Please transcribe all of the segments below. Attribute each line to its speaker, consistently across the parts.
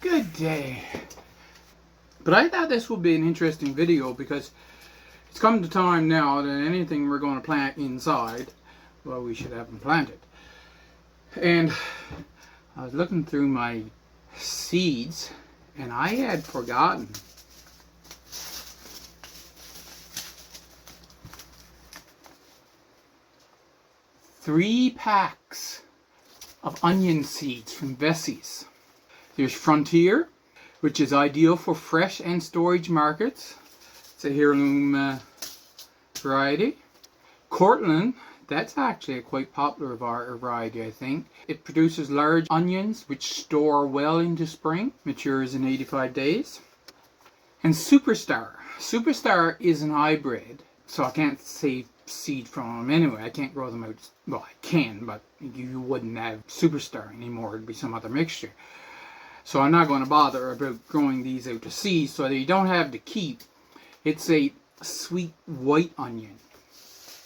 Speaker 1: Good day. But I thought this would be an interesting video because it's come to time now that anything we're going to plant inside, well, we should have them planted. And I was looking through my seeds and I had forgotten three packs of onion seeds from Vessie's. There's Frontier, which is ideal for fresh and storage markets. It's a heirloom variety. Cortland, that's actually a quite popular variety, I think. It produces large onions which store well into spring, matures in 85 days. And Superstar. Superstar is an hybrid, so I can't save seed from them anyway. I can't grow them out. Well, I can, but you wouldn't have Superstar anymore. It'd be some other mixture. So I'm not going to bother about growing these out to seed, so they don't have to keep. It's a sweet white onion.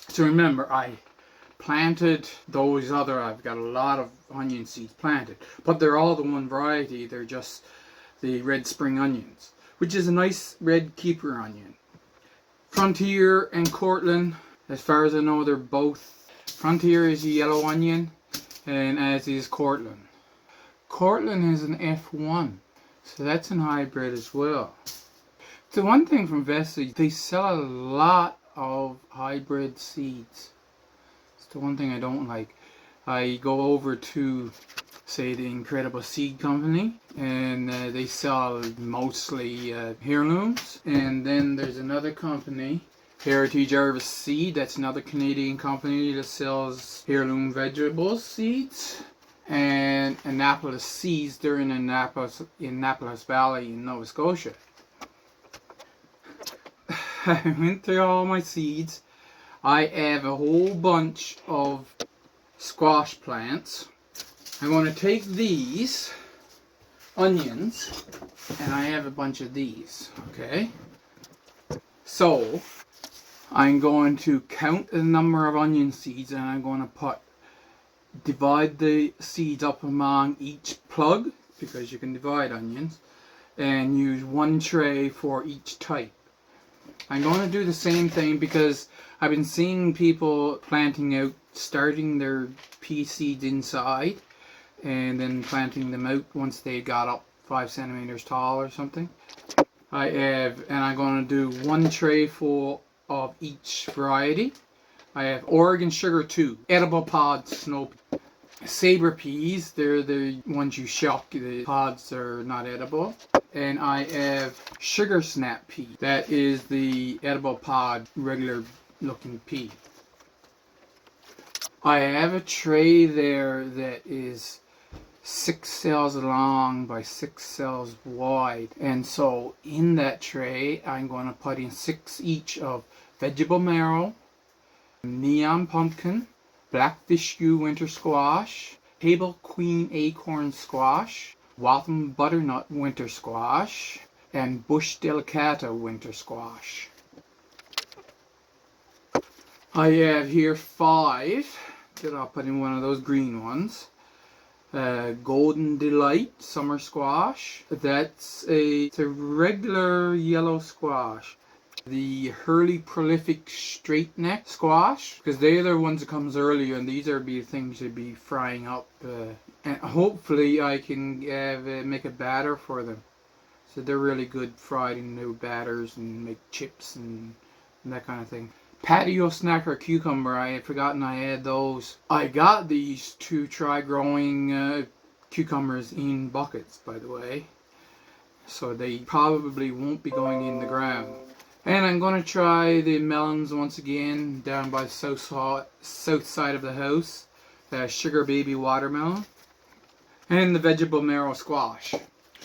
Speaker 1: So remember, I planted those other, I've got a lot of onion seeds planted, but they're all the one variety. They're just the red spring onions, which is a nice red keeper onion. Frontier and Cortland, as far as I know, they're both. Frontier is a yellow onion, and as is Cortland. Cortland is an F1, so that's an hybrid as well. The one thing from Vessie, they sell a lot of hybrid seeds. It's the one thing I don't like. I go over to, say, the Incredible Seed Company, and they sell mostly heirlooms. And then there's another company, Heritage Harvest Seed. That's another Canadian company that sells heirloom vegetable seeds. And Annapolis Seeds, they're in Annapolis Valley in Nova Scotia. I went through all my seeds. I have a whole bunch of squash plants. I'm going to take these onions, and I have a bunch of these, okay? So, I'm going to count the number of onion seeds, and I'm going to divide the seeds up among each plug, because you can divide onions, and use one tray for each type. I'm going to do the same thing because I've been seeing people planting out, starting their pea seeds inside and then planting them out once they got up 5 centimeters tall or something. And I'm going to do one tray full of each variety. I have Oregon Sugar 2, edible pods, snow peas. Saber peas, they're the ones you shuck, the pods are not edible. And I have Sugar Snap pea, that is the edible pod, regular looking pea. I have a tray there that is 6 cells long by 6 cells wide, and so in that tray I'm going to put in 6 each of vegetable marrow, neon pumpkin, blackfish stew winter squash, table queen acorn squash, Waltham butternut winter squash, and bush delicata winter squash. I have here 5 that I'll put in one of those green ones. Golden Delight summer squash. It's a regular yellow squash. The Hurley Prolific straight neck squash, because they're the ones that comes earlier, and these are the things to be frying up, and hopefully I can make a batter for them. So they're really good fried in new batters and make chips and that kind of thing. Patio Snacker cucumber, I had forgotten I had those. I got these to try growing cucumbers in buckets, by the way, so they probably won't be going in the ground. And I'm going to try the melons once again down by the south side of the house. The Sugar Baby watermelon. And the vegetable marrow squash.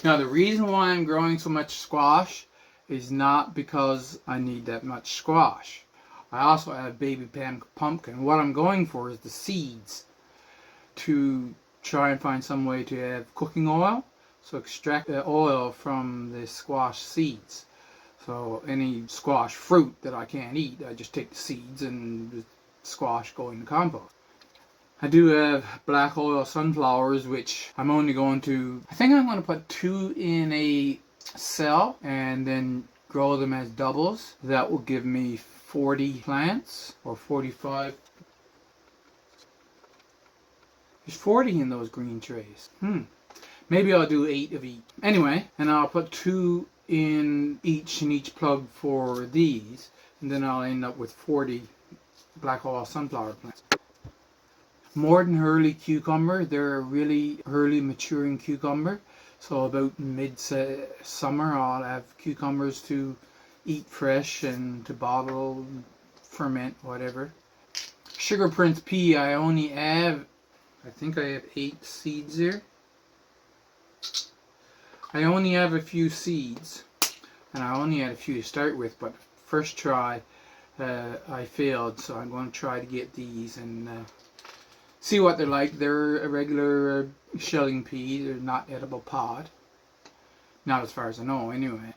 Speaker 1: Now the reason why I'm growing so much squash is not because I need that much squash. I also have baby pumpkin. What I'm going for is the seeds, to try and find some way to have cooking oil. So extract the oil from the squash seeds. So any squash fruit that I can't eat, I just take the seeds and the squash go in the compost. I do have black oil sunflowers, which I'm only going to, I think I'm going to put 2 in a cell and then grow them as doubles. That will give me 40 plants, or 45. There's 40 in those green trays. Maybe I'll do 8 of each. Anyway, and I'll put 2 in each plug for these, and then I'll end up with 40 black oil sunflower plants. More than early cucumber, they're a really early maturing cucumber. So about mid-summer I'll have cucumbers to eat fresh and to bottle, ferment, whatever. Sugar Prince pea, I think I have 8 seeds here. I only have a few seeds, and I only had a few to start with, but first try I failed, so I'm going to try to get these and see what they're like. They're a regular shelling pea. They're not edible pod. Not as far as I know, anyway.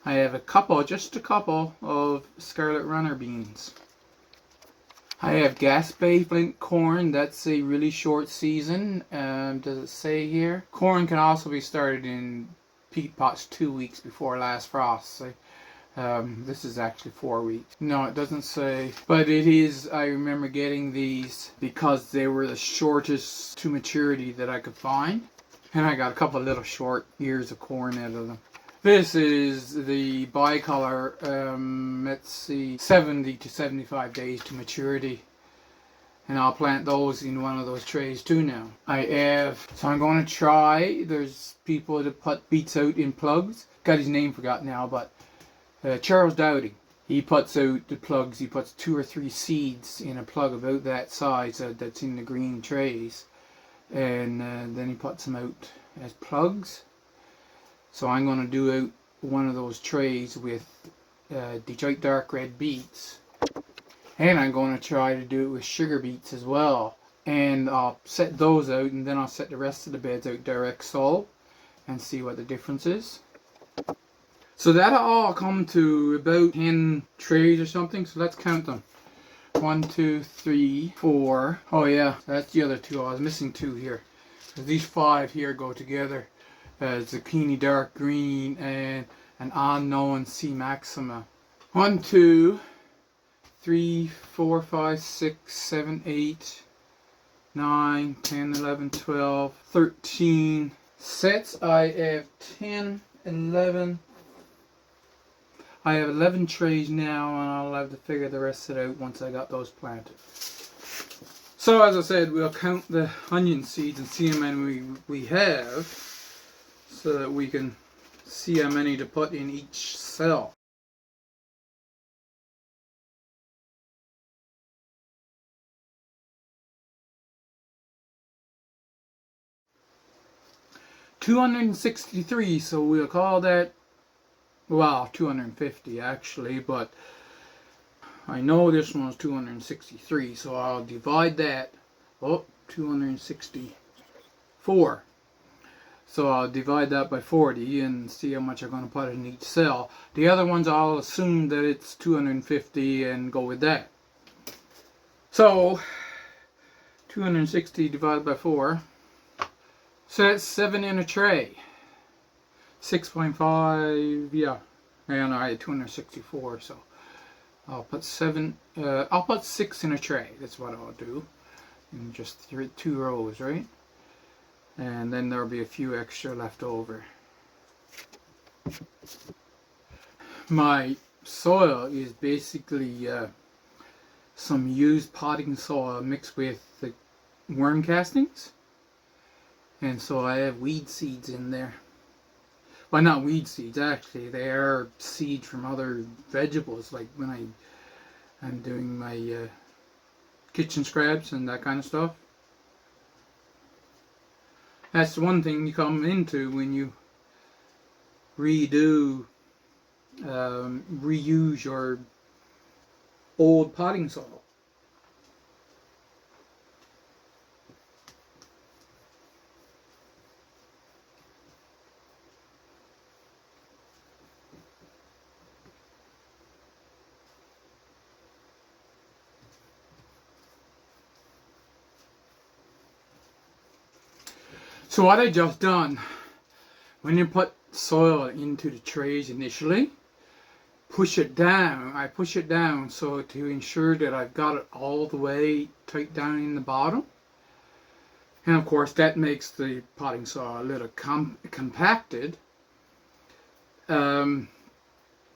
Speaker 1: I have just a couple of scarlet runner beans. I have gas bay flint corn. That's a really short season. Does it say here? Corn can also be started in peat pots 2 weeks before last frost. So, this is actually 4 weeks. No, it doesn't say. But it is, I remember getting these because they were the shortest to maturity that I could find. And I got a couple of little short ears of corn out of them. This is the bicolor, let's see, 70 to 75 days to maturity. And I'll plant those in one of those trays too now. So I'm going to try, there's people that put beets out in plugs. Got his name forgot now, but Charles Dowdy. He puts out the plugs, he puts 2 or 3 seeds in a plug about that size that's in the green trays. And then he puts them out as plugs. So I'm going to do out one of those trays with Detroit dark red beets. And I'm going to try to do it with sugar beets as well. And I'll set those out, and then I'll set the rest of the beds out direct soil and see what the difference is. So that'll all come to about 10 trays or something. So let's count them. 1, 2, 3, 4. Oh yeah, that's the other 2. I was missing 2 here. These 5 here go together. Zucchini dark green and an unknown C maxima. 1, 2, 3, 4, 5, 6, 7, 8, 9, 10, 11, 12, 13 sets. I have 10, 11. I have 11 trays now, and I'll have to figure the rest of it out once I got those planted. So as I said, we'll count the onion seeds and see how many we have, so that we can see how many to put in each cell. $263, so we'll call that, well, 250 actually, but I know this one was 263, so I'll divide that. 264. So I'll divide that by 40 and see how much I'm going to put in each cell. The other ones I'll assume that it's 250 and go with that. So 260 divided by 4. So that's 7 in a tray. 6.5, yeah. And I had 264, so I'll put 7. I'll put 6 in a tray. That's what I'll do. In just 2 rows, right? And then there'll be a few extra left over. My soil is basically some used potting soil mixed with the worm castings. And so I have weed seeds in there. Well, not weed seeds actually. They are seeds from other vegetables, like when I'm doing my kitchen scraps and that kind of stuff. That's one thing you come into when you reuse your old potting soil. So what I just done, when you put soil into the trays initially, push it down. I push it down so to ensure that I've got it all the way tight down in the bottom. And of course that makes the potting soil a little compacted. And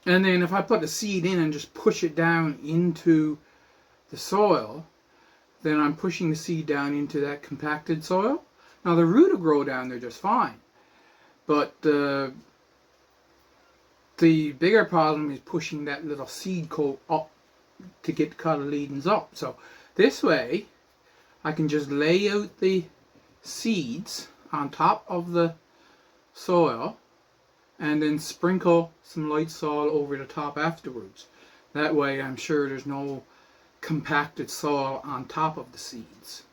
Speaker 1: then if I put the seed in and just push it down into the soil, then I'm pushing the seed down into that compacted soil. Now the root will grow down there just fine. But the bigger problem is pushing that little seed coat up to get the cotyledons up. So this way I can just lay out the seeds on top of the soil and then sprinkle some light soil over the top afterwards. That way I'm sure there's no compacted soil on top of the seeds.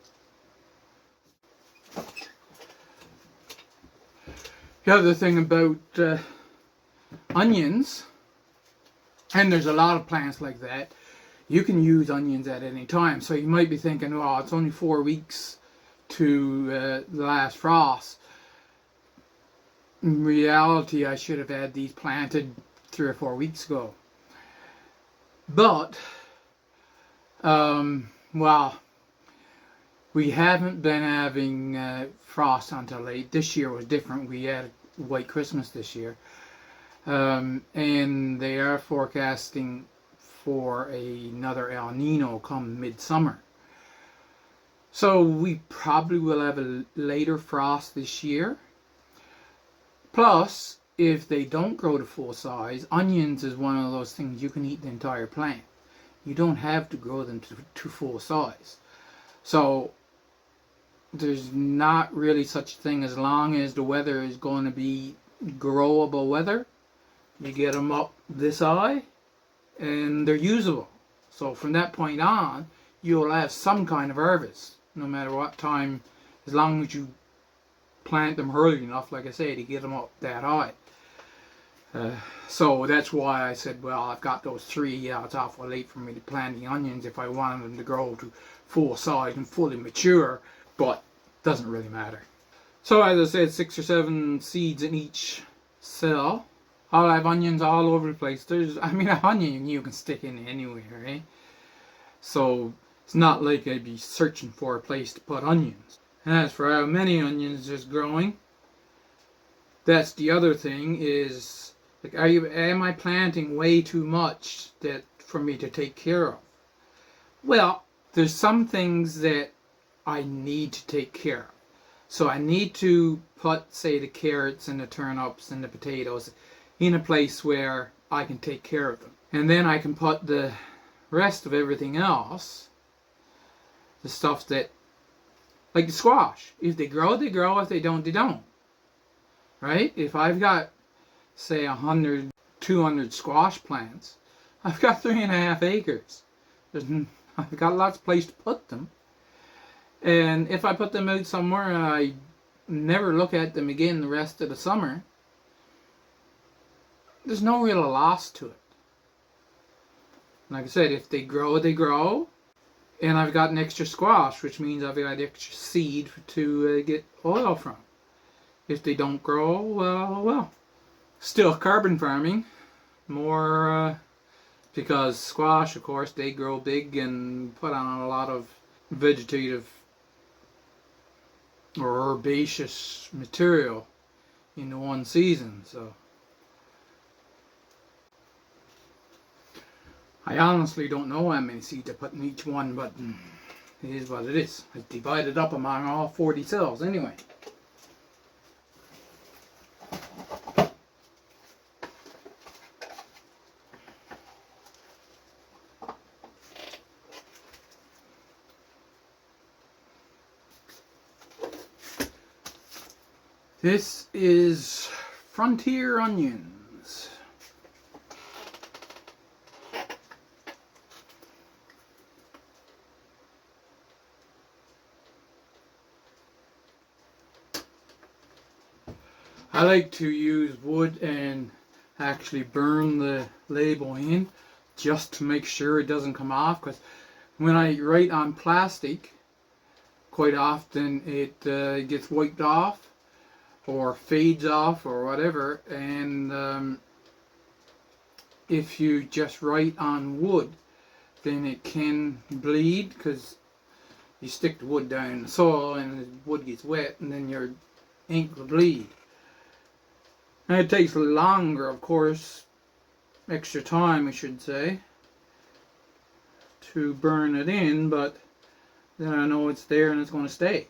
Speaker 1: The other thing about onions, and there's a lot of plants like that, you can use onions at any time. So you might be thinking, well, it's only 4 weeks to the last frost. In reality, I should have had these planted 3 or 4 weeks ago. But, well, we haven't been having frost until late. This year was different. We had a white Christmas this year. And they are forecasting for another El Nino come midsummer. So we probably will have a later frost this year. Plus, if they don't grow to full size, onions is one of those things you can eat the entire plant. You don't have to grow them to full size. So there's not really such a thing as long as the weather is going to be growable weather. You get them up this high and they're usable. So from that point on, you'll have some kind of harvest no matter what time, as long as you plant them early enough, like I say, to get them up that high. So that's why I said, well, I've got those 3. Yeah, it's awful late for me to plant the onions if I wanted them to grow to full size and fully mature, but it doesn't really matter. So as I said, 6 or 7 seeds in each cell. I'll have onions all over the place. An onion you can stick in anywhere, eh? So it's not like I'd be searching for a place to put onions. And as for how many onions is growing, that's the other thing is, like, am I planting way too much that for me to take care of? Well, there's some things that I need to take care of. So I need to put, say, the carrots and the turnips and the potatoes in a place where I can take care of them. And then I can put the rest of everything else, the stuff that, like the squash. If they grow, they grow. If they don't, they don't. Right? If I've got, say, 100, 200 squash plants, I've got 3.5 acres. I've got lots of place to put them. And if I put them out somewhere and I never look at them again the rest of the summer, there's no real loss to it. Like I said, if they grow, they grow. And I've got an extra squash, which means I've got extra seed to get oil from. If they don't grow, well. Still carbon farming. More, because squash, of course, they grow big and put on a lot of vegetative or herbaceous material in the one season. So I honestly don't know how many seeds I put in each one, but it is what it is. I divided up among all 40 cells anyway. This is Frontier Onions. I like to use wood and actually burn the label in just to make sure it doesn't come off, because when I write on plastic, quite often it gets wiped off. or fades off or whatever, and if you just write on wood, then it can bleed, because you stick the wood down in the soil and the wood gets wet, and then your ink will bleed. And it takes longer, of course, extra time I should say, to burn it in, but then I know it's there and it's going to stay.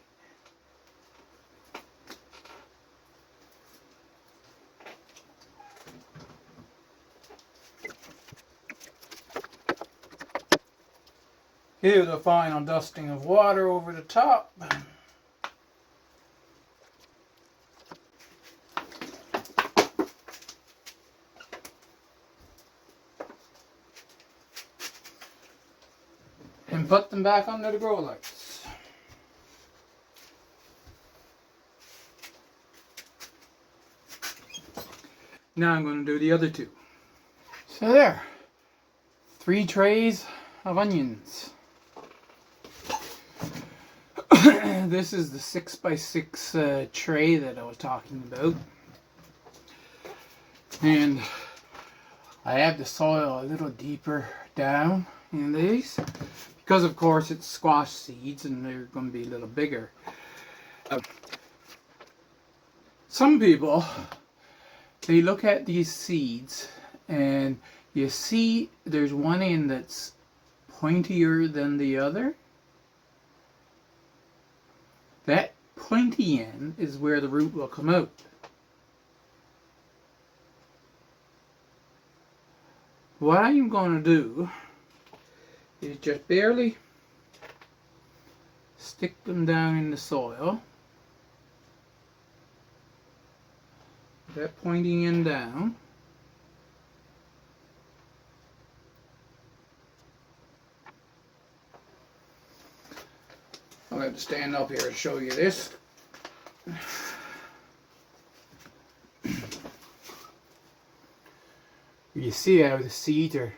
Speaker 1: Here's a final dusting of water over the top. And put them back under the grow lights. Now I'm going to do the other two. So there, 3 trays of onions. This is the 6x6 tray that I was talking about. And I have the soil a little deeper down in these, because of course it's squash seeds and they're going to be a little bigger. Some people, they look at these seeds and you see there's one end that's pointier than the other. That pointy end is where the root will come out. What I'm going to do is just barely stick them down in the soil. That pointy end down. I'll have to stand up here to show you this. You see how the seeds are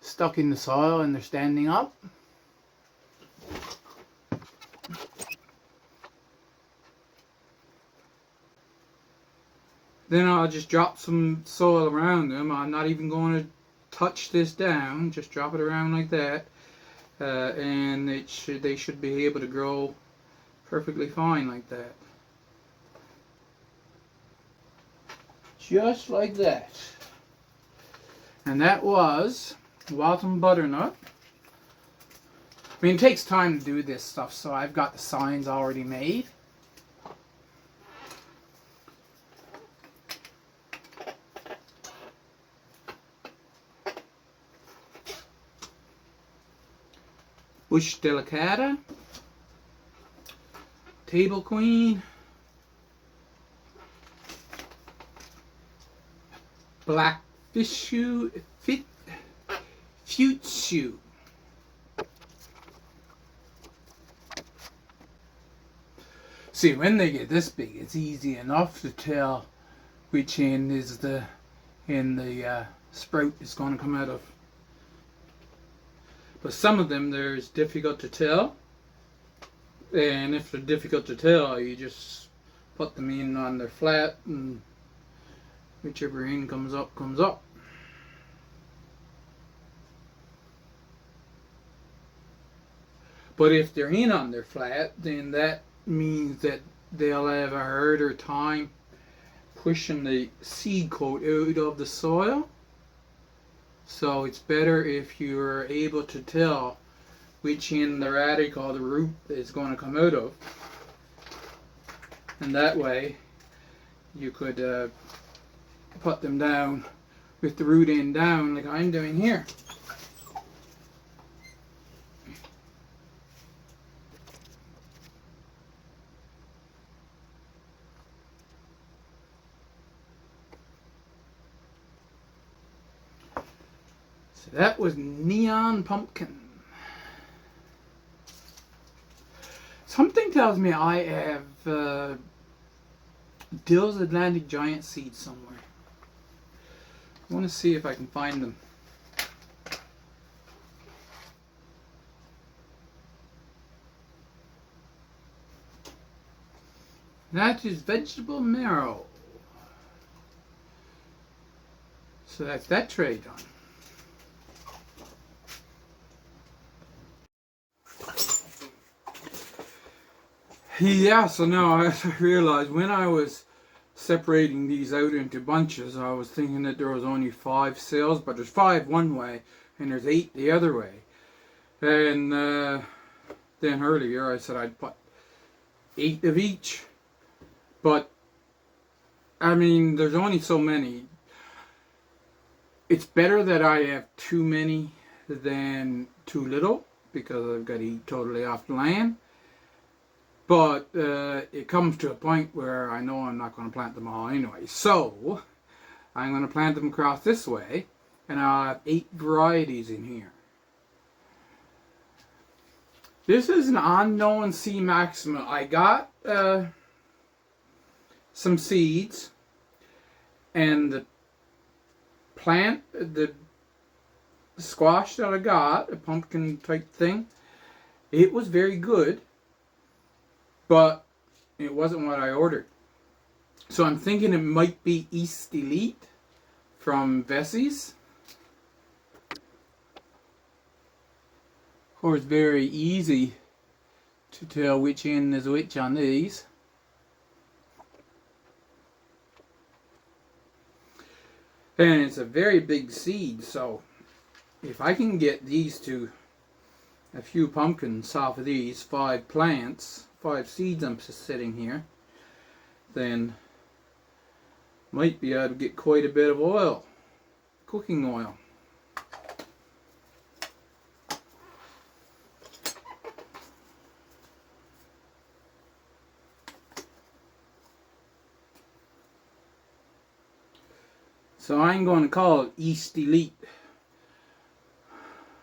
Speaker 1: stuck in the soil and they're standing up. Then I'll just drop some soil around them. I'm not even going to touch this down, just drop it around like that. And they should be able to grow perfectly fine like that. Just like that. And that was Walton butternut. I mean, it takes time to do this stuff, so I've got the signs already made. Bush delicata, table queen, black fishu, fuchsia. See, when they get this big, it's easy enough to tell which end is the sprout is going to come out of. But some of them, there's difficult to tell, and if they're difficult to tell, you just put them in on their flat, and whichever end comes up, comes up. But if they're in on their flat, then that means that they'll have a harder time pushing the seed coat out of the soil. So it's better if you're able to tell which end the radicle or the root is going to come out of. And that way you could put them down with the root end down like I'm doing here. So that was neon pumpkin. Something tells me I have Dill's Atlantic Giant seeds somewhere. I want to see if I can find them. That is vegetable marrow. So that's that tray done. Yeah, so now I realized when I was separating these out into bunches, I was thinking that there was only 5 cells, but there's 5 one way and there's 8 the other way. And then earlier I said I'd put 8 of each, but I mean there's only so many. It's better that I have too many than too little, because I've got to eat totally off the land. But it comes to a point where I know I'm not going to plant them all anyway. So I'm going to plant them across this way, and I'll have 8 varieties in here. This is an unknown C maxima. I got some seeds, and the plant, the squash that I got, a pumpkin type thing, it was very good, but it wasn't what I ordered. So I'm thinking it might be East Elite from Vessie's. Of course, very easy to tell which end is which on these. And it's a very big seed, so if I can get these to a few pumpkins off of these 5 plants, 5 seeds I'm sitting here, then might be able to get quite a bit of oil, cooking oil. So I'm going to call it East Elite,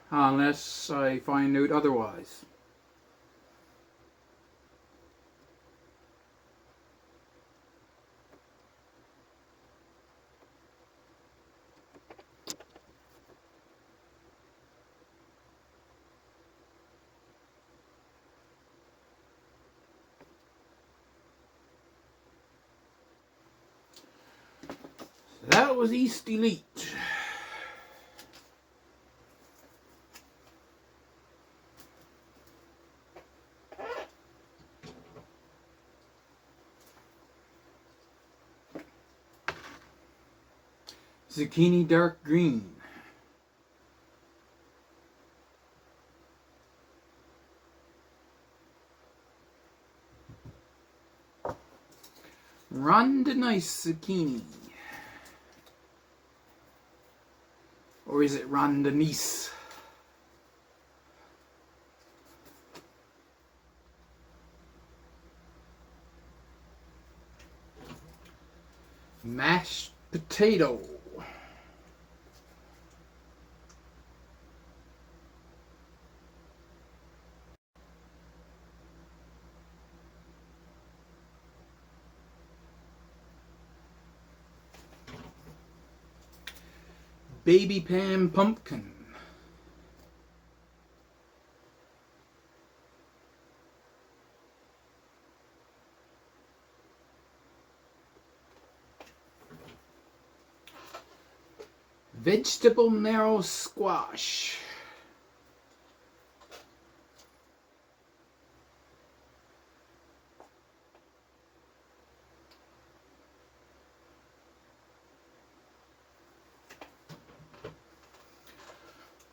Speaker 1: unless I find out otherwise. That was East Elite. Zucchini dark green. Ronda nice zucchini. Or is it Ronda Nice? Mashed potato. Baby pan pumpkin. Vegetable marrow squash.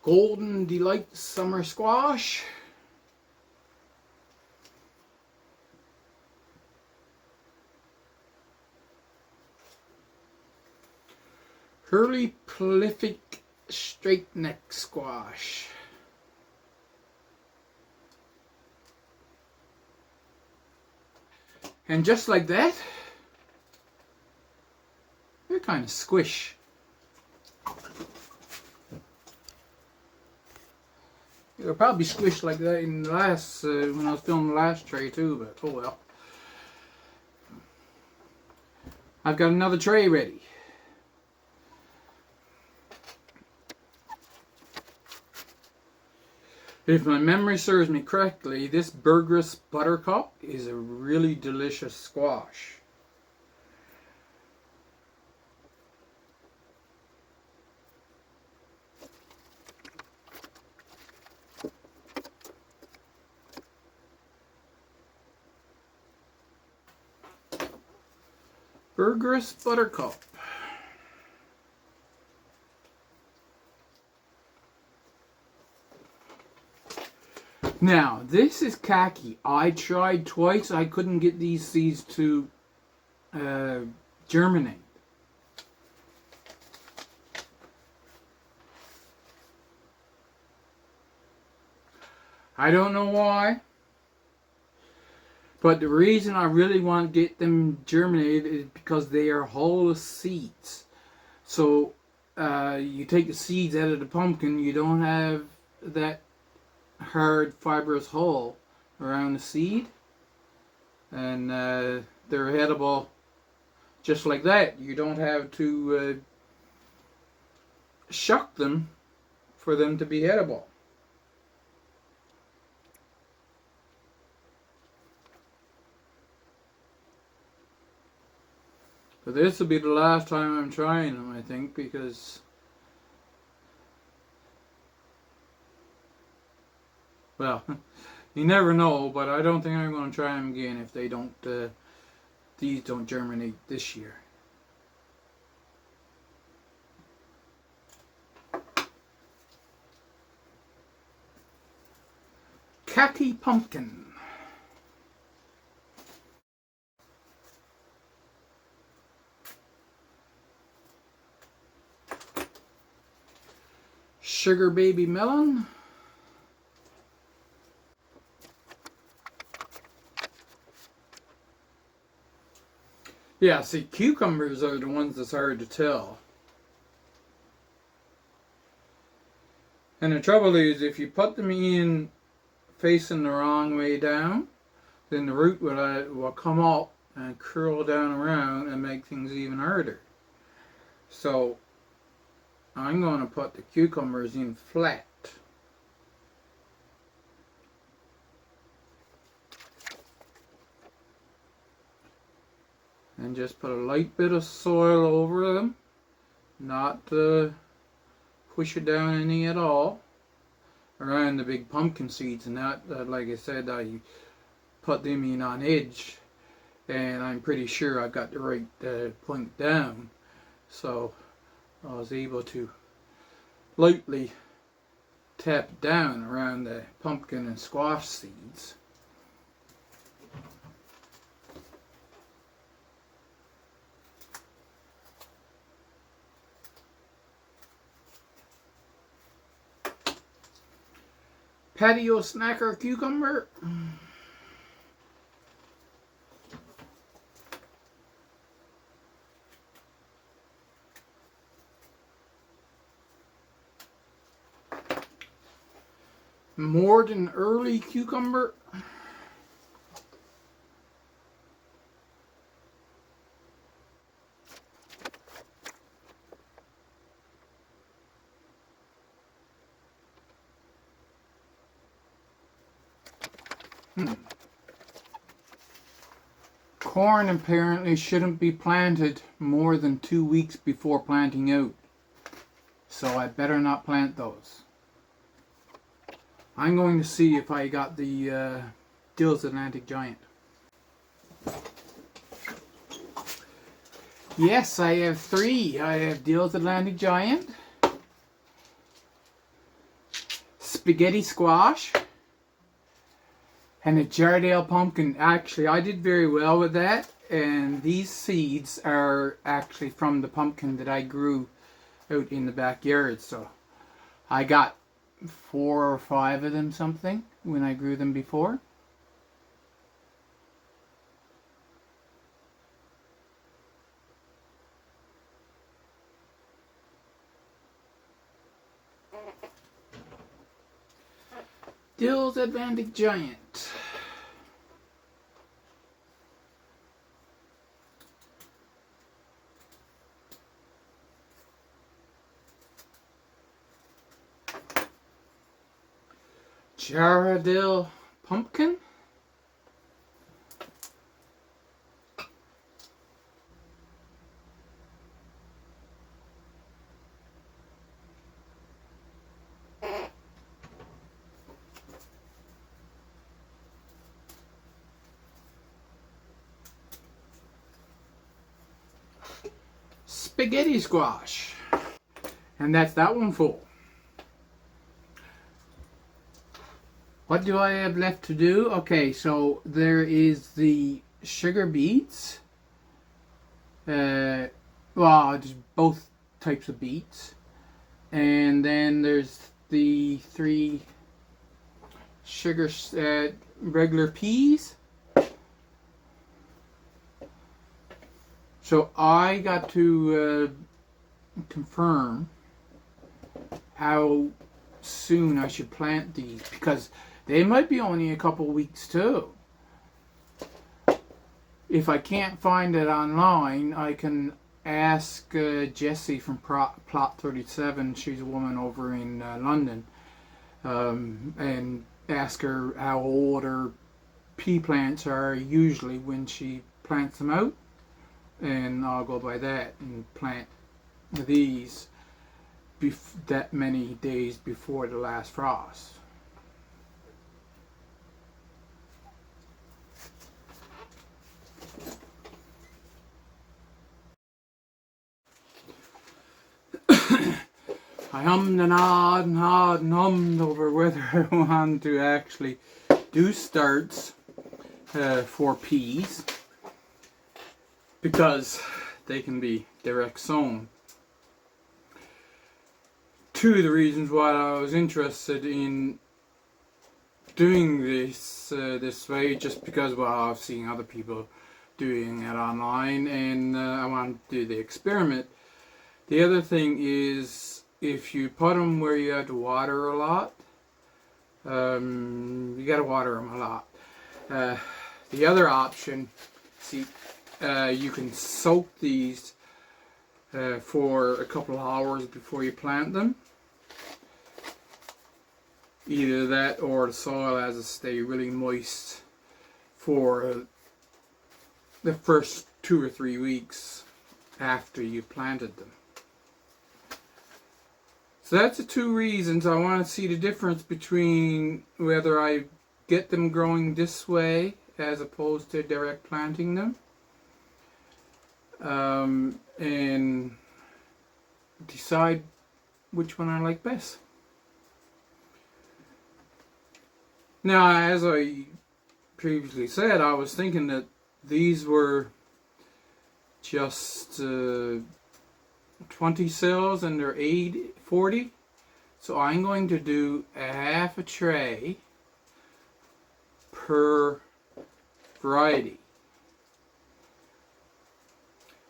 Speaker 1: Golden Delight summer squash. Hurley prolific straight neck squash. And just like that, they're kind of squish. They were probably squished like that in the last, when I was filming the last tray too, but oh well. I've got another tray ready. If my memory serves me correctly, this Burgess Buttercup is a really delicious squash. Burgess Buttercup. Now, this is khaki. I tried twice. I couldn't get these seeds to germinate. I don't know why. But the reason I really want to get them germinated is because they are whole seeds. So you take the seeds out of the pumpkin, you don't have that hard fibrous hull around the seed, and they're edible just like that. You don't have to shuck them for them to be edible. But this will be the last time I'm trying them, I think, because well, you never know, but I don't think I'm going to try them again if they don't, these don't germinate this year. Khaki pumpkin. Sugar baby melon. Yeah, see, cucumbers are the ones that's hard to tell. And the trouble is, if you put them in facing the wrong way down, then the root will come up and curl down around and make things even harder. So I'm going to put the cucumbers in flat. And just put a light bit of soil over them, not push it down any at all, around the big pumpkin seeds. And that, like I said, I put them in on edge, and I'm pretty sure I got the right point down, so I was able to lightly tap down around the pumpkin and squash seeds. Patio snacker cucumber. More than early cucumber. Corn apparently shouldn't be planted more than 2 weeks before planting out, so I better not plant those. I'm going to see if I got the Dill's Atlantic Giant. Yes, I have 3. I have Dill's Atlantic Giant, Spaghetti Squash, and a Jardale pumpkin. Actually, I did very well with that, and these seeds are actually from the pumpkin that I grew out in the backyard. So I got 4 or 5 of them something when I grew them before. Dill's Atlantic Giant. Jarradale pumpkin. Spaghetti squash. And that's that one full. What do I have left to do? Okay, so there is the sugar beets. Well, there's both types of beets. And then there's the 3 sugar regular peas. So I got to confirm how soon I should plant these, because they might be only a couple weeks too. If I can't find it online, I can ask Jessie from Plot 37, she's a woman over in London, and ask her how old her pea plants are usually when she plants them out, and I'll go by that and plant these that many days before the last frost. I hummed and hawed and hawed and hummed over whether I want to actually do starts for peas, because they can be direct sown. Two of the reasons why I was interested in doing this this way, just because, well, I've seen other people doing it online, and I want to do the experiment. The other thing is, if you put them where you have to water a lot, you got to water them a lot. The other option, see, you can soak these for a couple of hours before you plant them. Either that, or the soil has to stay really moist for the first 2 or 3 weeks after you planted them. So that's the 2 reasons I want to see the difference between whether I get them growing this way as opposed to direct planting them, and decide which one I like best. Now, as I previously said, I was thinking that these were just 20 cells and they're 40. So I'm going to do a half a tray per variety.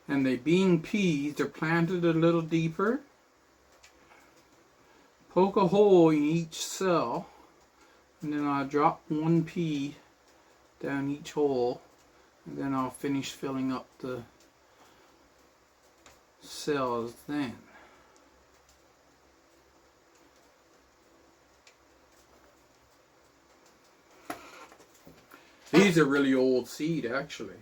Speaker 1: And they being peas, they're planted a little deeper. Poke a hole in each cell, and then I'll drop 1 pea down each hole, and then I'll finish filling up the cells then. These are really old seed, actually.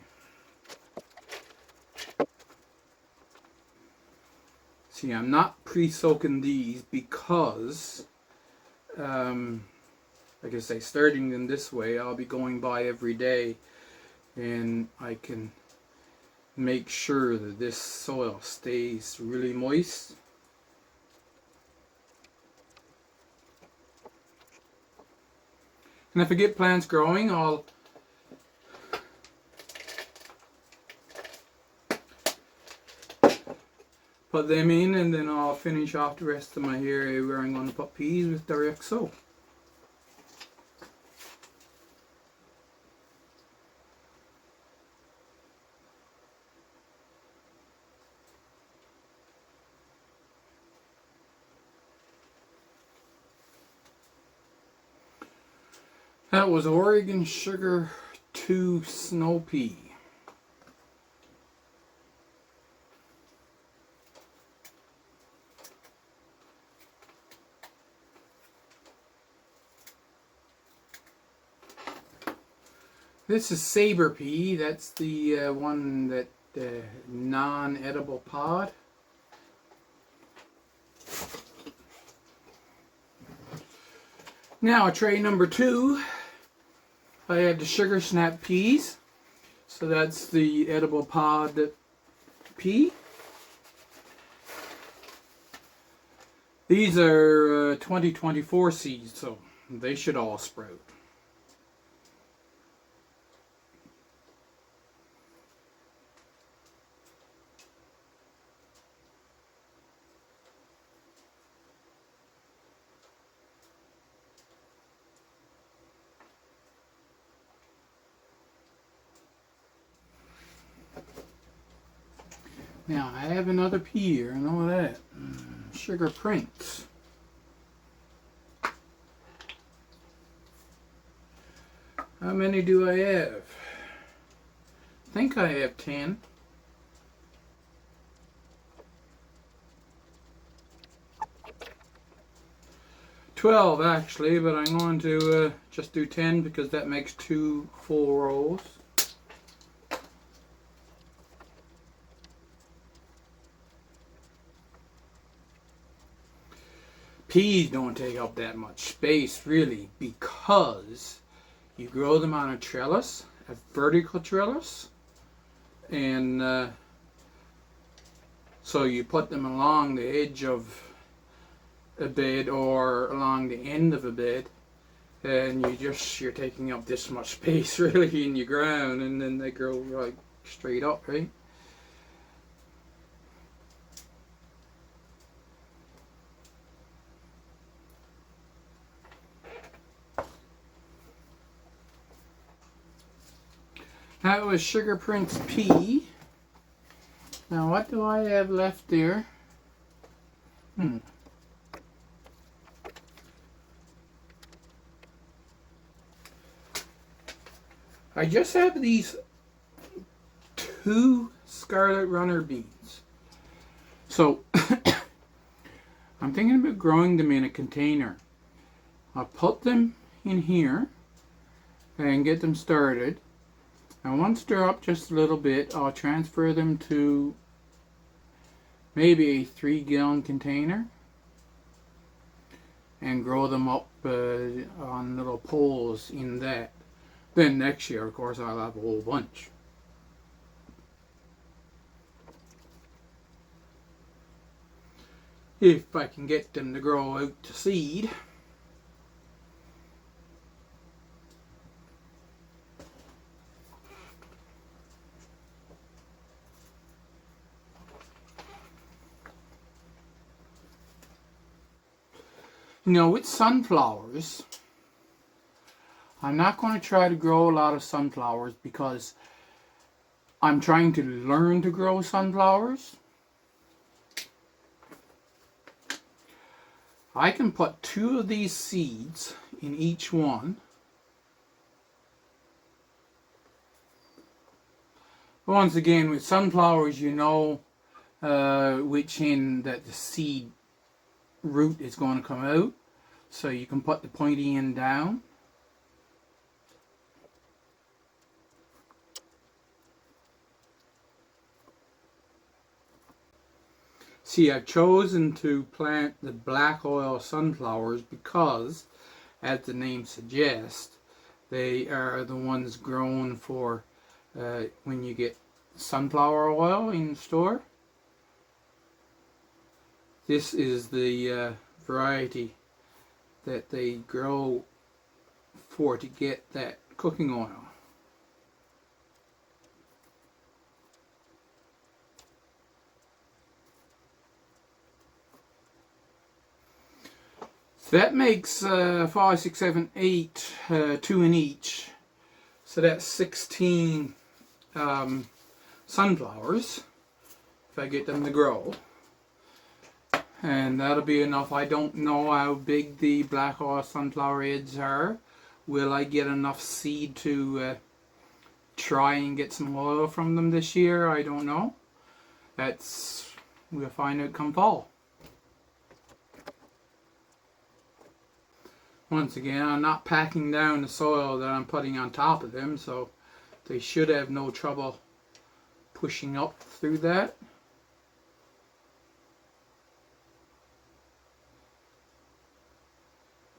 Speaker 1: See, I'm not pre-soaking these because, like I say, starting them this way, I'll be going by every day, and I can make sure that this soil stays really moist. And if I get plants growing, I'll put them in, and then I'll finish off the rest of my area where I'm going to put peas with direct sow. That was Oregon Sugar 2 Snow Pea. This is saber pea. That's the one that non-edible pod. Now tray number 2. I have the sugar snap peas. So that's the edible pod pea. These are 2024 seeds, so they should all sprout. Now I have another pea here, I know that. Sugar Prince. How many do I have? I think I have 10. $12 actually, but I'm going to just do 10 because that makes 2 full rows. Peas don't take up that much space really because you grow them on a trellis, a vertical trellis, and so you put them along the edge of a bed or along the end of a bed, and you're taking up this much space really in your ground, and then they grow like straight up, right? That was Sugar Prince pea. Now what do I have left there? I just have these 2 Scarlet Runner beans. So I'm thinking about growing them in a container. I'll put them in here and get them started. And once they're up just a little bit, I'll transfer them to maybe a 3-gallon container and grow them up on little poles in that. Then next year, of course, I'll have a whole bunch. If I can get them to grow out to seed. You know, with sunflowers, I'm not going to try to grow a lot of sunflowers because I'm trying to learn to grow sunflowers. I can put 2 of these seeds in each one. Once again, with sunflowers, you know which end that the seed root is going to come out, so you can put the pointy end down. See, I've chosen to plant the black oil sunflowers because, as the name suggests, they are the ones grown for when you get sunflower oil in the store. This is the variety that they grow for to get that cooking oil. So that makes 5, 6, 7, 8, 2 in each. So that's 16 sunflowers if I get them to grow. And that'll be enough. I don't know how big the black oil sunflower heads are. Will I get enough seed to try and get some oil from them this year? I don't know. We'll find out come fall. Once again, I'm not packing down the soil that I'm putting on top of them, so they should have no trouble pushing up through that.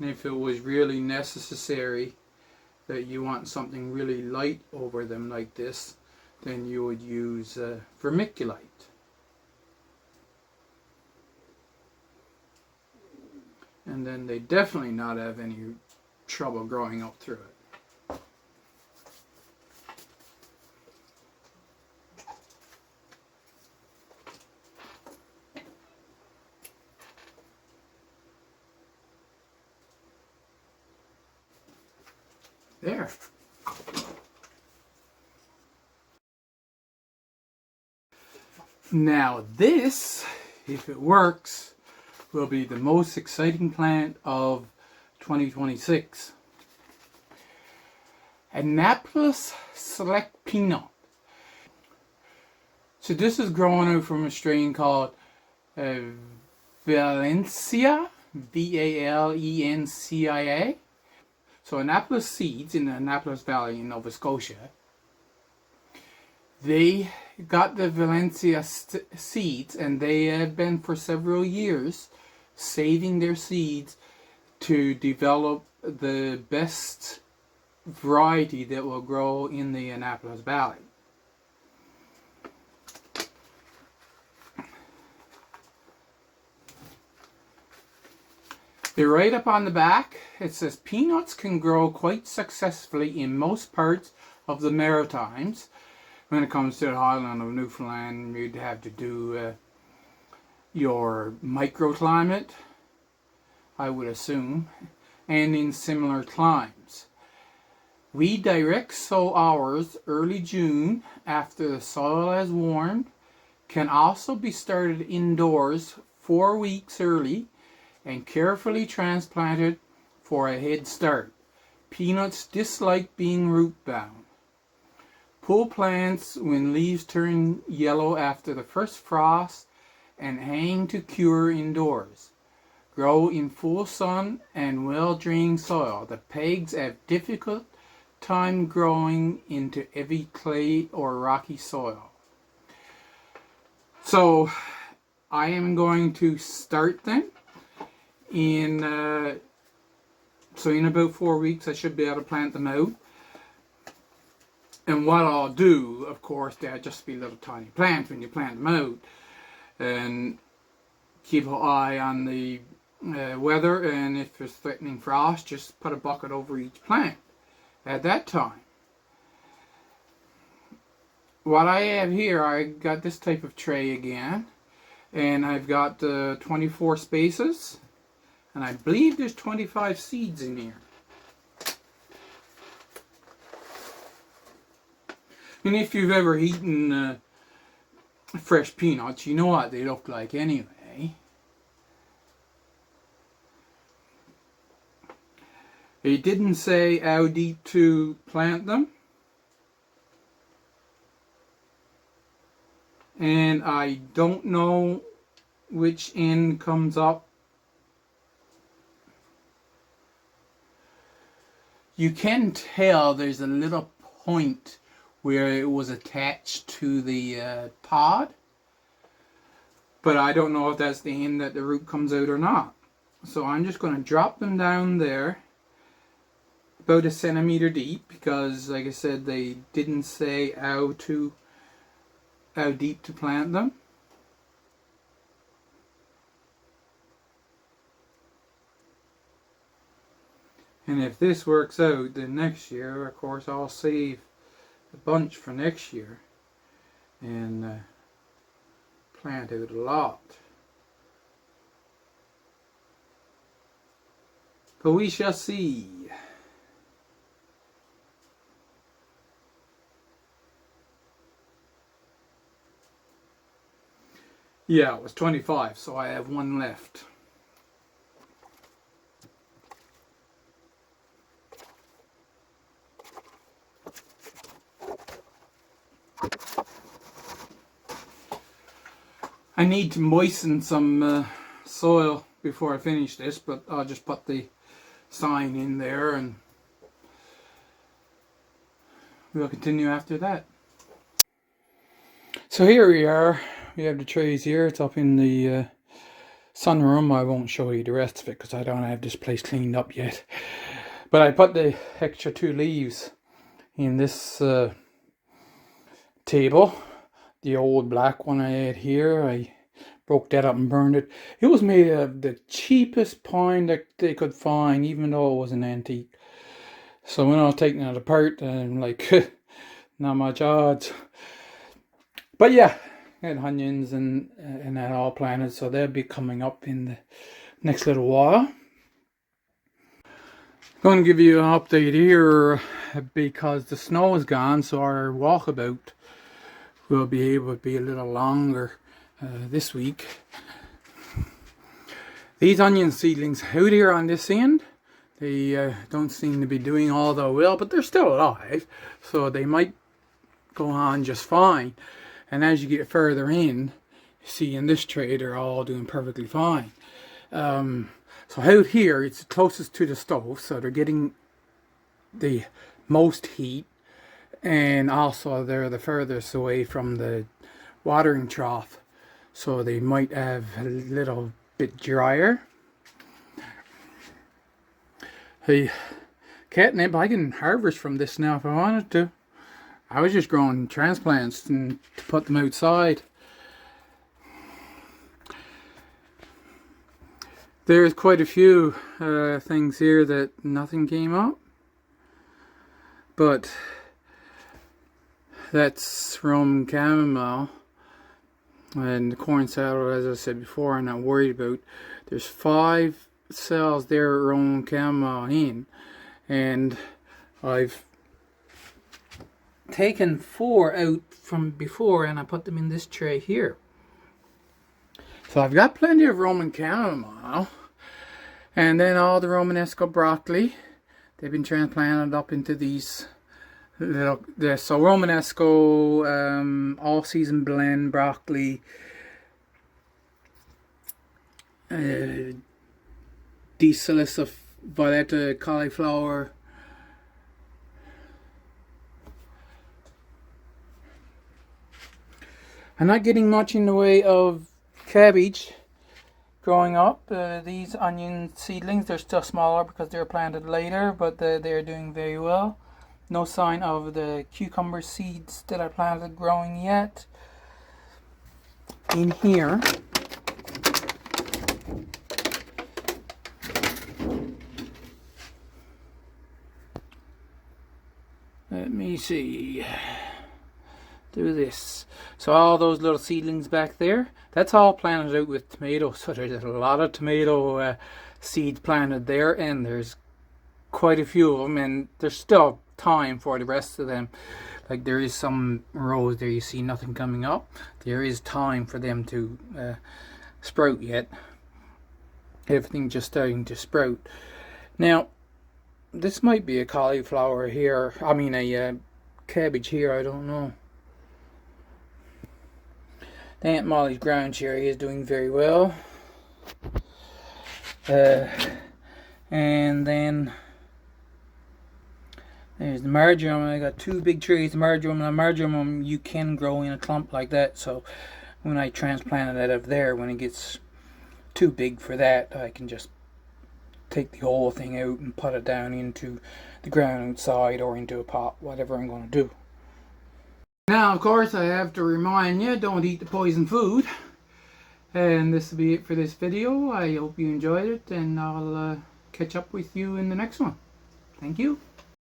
Speaker 1: And if it was really necessary that you want something really light over them like this, then you would use vermiculite. And then they definitely not have any trouble growing up through it. There. Now this, if it works, will be the most exciting plant of 2026. Annapolis Select Peanut. So this is growing out from a strain called Valencia, Valencia. So Annapolis Seeds in the Annapolis Valley in Nova Scotia, they got the Valencia seeds, and they have been for several years saving their seeds to develop the best variety that will grow in the Annapolis Valley. They're right up on the back. It says peanuts can grow quite successfully in most parts of the Maritimes. When it comes to the Highland of Newfoundland, you'd have to do your microclimate, I would assume, and in similar climes. We direct sow ours early June after the soil has warmed. Can also be started indoors 4 weeks early and carefully transplanted for a head start. Peanuts dislike being root bound. Pull plants when leaves turn yellow after the first frost and hang to cure indoors. Grow in full sun and well-drained soil. The pegs have difficult time growing into heavy clay or rocky soil. So I am going to start them in about 4 weeks I should be able to plant them out. And what I'll do, of course, they'll just be little tiny plants when you plant them out, and keep an eye on the weather, and if there's threatening frost, just put a bucket over each plant at that time. What I have here, I got this type of tray again, and I've got 24 spaces, and I believe there's 25 seeds in here. And if you've ever eaten fresh peanuts, you know what they look like anyway. It didn't say how deep to plant them. And I don't know which end comes up. You can tell there's a little point where it was attached to the pod, but I don't know if that's the end that the root comes out or not. So I'm just going to drop them down there about 1 centimeter deep, because like I said, they didn't say how deep to plant them. And if this works out, then next year, of course, I'll save a bunch for next year and plant out a lot. But we shall see. Yeah, it was 25, so I have one left. I need to moisten some soil before I finish this, but I'll just put the sign in there, and we'll continue after that. So here we are. We have the trays here. It's up in the sunroom. I won't show you the rest of it because I don't have this place cleaned up yet. But I put the extra 2 leaves in this table. The old black one I had here, I broke that up and burned it. It was made of the cheapest pine that they could find, even though it was an antique. So when I was taking it apart, I'm like, not much odds. But yeah, I had onions and that all planted, so they'll be coming up in the next little while. I'm going to give you an update here because the snow is gone, so our walkabout will be able to be a little longer this week. These onion seedlings out here on this end, they don't seem to be doing all that well, but they're still alive, so they might go on just fine. And as you get further in, you see in this tray they're all doing perfectly fine. So out here, it's closest to the stove, so they're getting the most heat, and also they're the furthest away from the watering trough, so they might have a little bit drier. Hey, catnip, I can harvest from this now if I wanted to. I was just growing transplants and to put them outside. There's quite a few things here that nothing came up, but that's Roman chamomile, and the corn salad, as I said before, I'm not worried about. There's 5 cells there Roman chamomile in, and I've taken 4 out from before and I put them in this tray here. So I've got plenty of Roman chamomile, and then all the Romanesco broccoli. They've been transplanted up into these little, so Romanesco, all season blend broccoli, Salsa Violetta cauliflower, I'm not getting much in the way of cabbage growing up. These onion seedlings, they're still smaller because they're planted later, but they're doing very well. No sign of the cucumber seeds that I planted growing yet. In here, let me see. Do this. So all those little seedlings back there, that's all planted out with tomatoes. So there's a lot of tomato seeds planted there, and there's quite a few of them, and there's still time for the rest of them. Like there is some rows there you see nothing coming up. There is time for them to sprout yet. Everything just starting to sprout. Now this might be a cauliflower here. I mean a cabbage here, I don't know. Aunt Molly's ground cherry is doing very well. And then there's the marjoram. I got 2 big trays of marjoram. Now marjoram you can grow in a clump like that, so when I transplant it out of there, when it gets too big for that, I can just take the whole thing out and put it down into the ground outside or into a pot, whatever I'm going to do. Now, of course, I have to remind you, don't eat the poison food. And this will be it for this video. I hope you enjoyed it, and I'll catch up with you in the next one. Thank you.